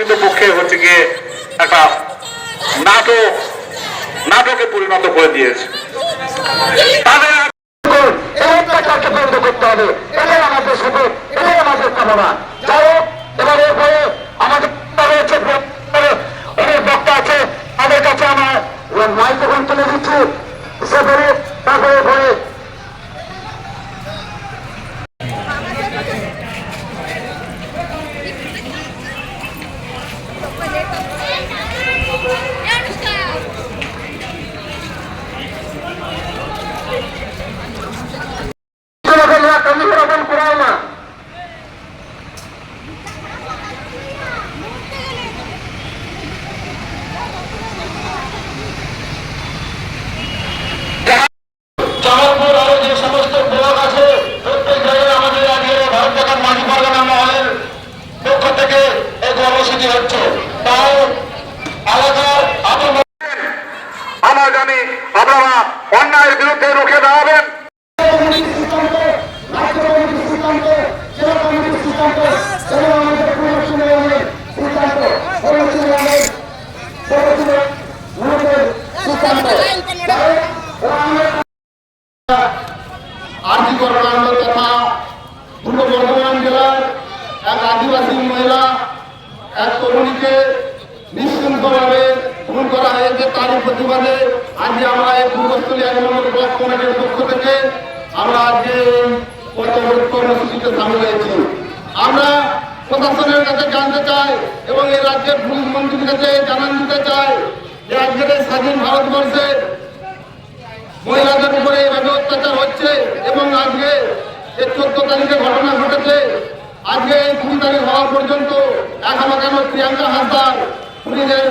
প্রকৃতপক্ষে হচ্ছে গিয়ে একটা নাটকে পরিণত করে দিয়েছে। তাদের বন্ধ করতে হবে, এটাই আমাদের সুযোগ, এটাই আমাদের কামনা। যাই হোক, এবারে আমাদের অনেক বক্তা আছে, তাদের কাছে আমার মাইক্রোফোন তুলে দিচ্ছি। তারপরে আমরা জানি আপনারা অন্যায়ের বিরুদ্ধে রুখে দাঁড়াবেন। আরজিকর কাণ্ড তথা পূর্ব বর্ধমান জেলার এক আদিবাসী মহিলা এক তরুণীকে নিঃশৃঙ্খলভাবে খুন করা হয়েছে, তারই প্রতিবাদে আজকে আমরা এই পূর্বস্থলী 1 নম্বর ব্লক কমিটির পক্ষ থেকে আমরা আজকে পথবরোধ কর্মসূচিতে সামিল হয়েছি। আমরা প্রশাসনের কাছে জানতে চাই এবং এই রাজ্যের পুলিশ মন্ত্রীর কাছে জানান দিতে চাই যে আজকের এই স্বাধীন ভারতবর্ষে মহিলাদের উপরে এইভাবে অত্যাচার হচ্ছে এবং আজকে এই 14 তারিখে ঘটনা ঘটেছে। আজকে এই 20 তারিখ হওয়া পর্যন্ত এখনো কেন প্রিয়াঙ্কা হাসদার পুলিশের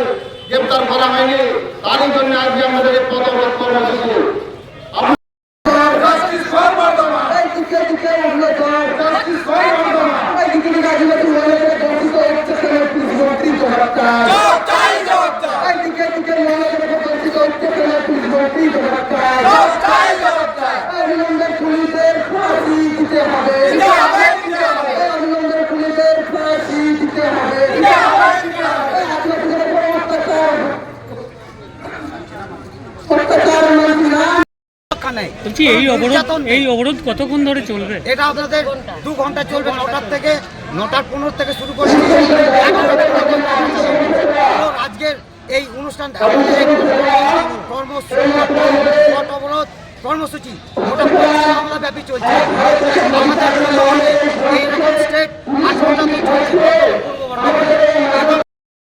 গ্রেপ্তার করা হয়নি, তারই জন্য আজকে আমাদের এই পথবরোধ কর্মসূচি। বলছি এই অবরোধ কতক্ষণ ধরে চলবে? এটা আপনাদের 2 ঘন্টা চলবে। 9টার 15 থেকে শুরু করে আজকের এই অনুষ্ঠান কর্মসূচি গোটা বাংলা ব্যাপী চলছে।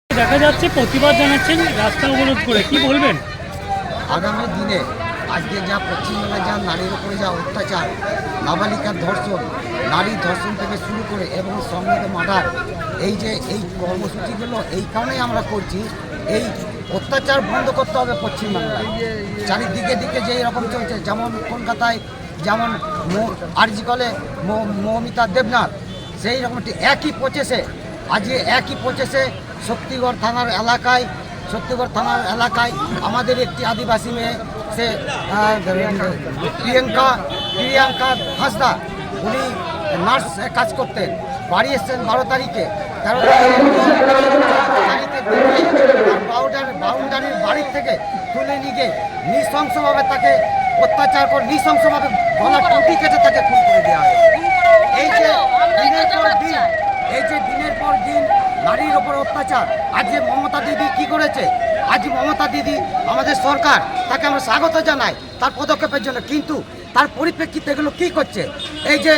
দেখা যাচ্ছে প্রতিবাদ জানাচ্ছেন রাস্তা অবরোধ করে, কি বলবেন? আগামী দিনে আজকে যা পশ্চিমবাংলায় যা নারীর উপরে যা অত্যাচার, নাবালিকার ধর্ষণ, নারী ধর্ষণ থেকে শুরু করে এবং সংগত মার্ডার, এই যে এই কর্মসূচিগুলো এই কারণেই আমরা করছি, এই অত্যাচার বন্ধ করতে হবে পশ্চিমবাংলায়। চারিদিকে দিকে যেই রকম চলছে, যেমন কলকাতায় যেমন আরজিকরে মৌমিতা দেবনাথ, সেই রকম একই প্রচেসে আজকে একই প্রচেসে শক্তিগড় থানার এলাকায় আমাদের একটি আদিবাসী মেয়ে, সে প্রিয়াঙ্কা হাসদা, উনি নার্স কাজ করতেন, বাড়ি এসছেন 12 তারিখে। 13 বাউন্ডারির বাড়ির থেকে তুলে নিয়ে নৃশংসভাবে তাকে অত্যাচার করে নৃশংসভাবে গলা টুটি কেটে তাকে খুন করে দেওয়া হয়। এই যে দিনের পর দিন নারীর ওপর অত্যাচার, আজকে মমতা দিদি কি করেছে? আজ মমতা দিদি আমাদের সরকার, তাকে আমরা স্বাগত জানাই তার পদক্ষেপের জন্য, কিন্তু তার পরিপ্রেক্ষিতে এগুলো কি করছে? এই যে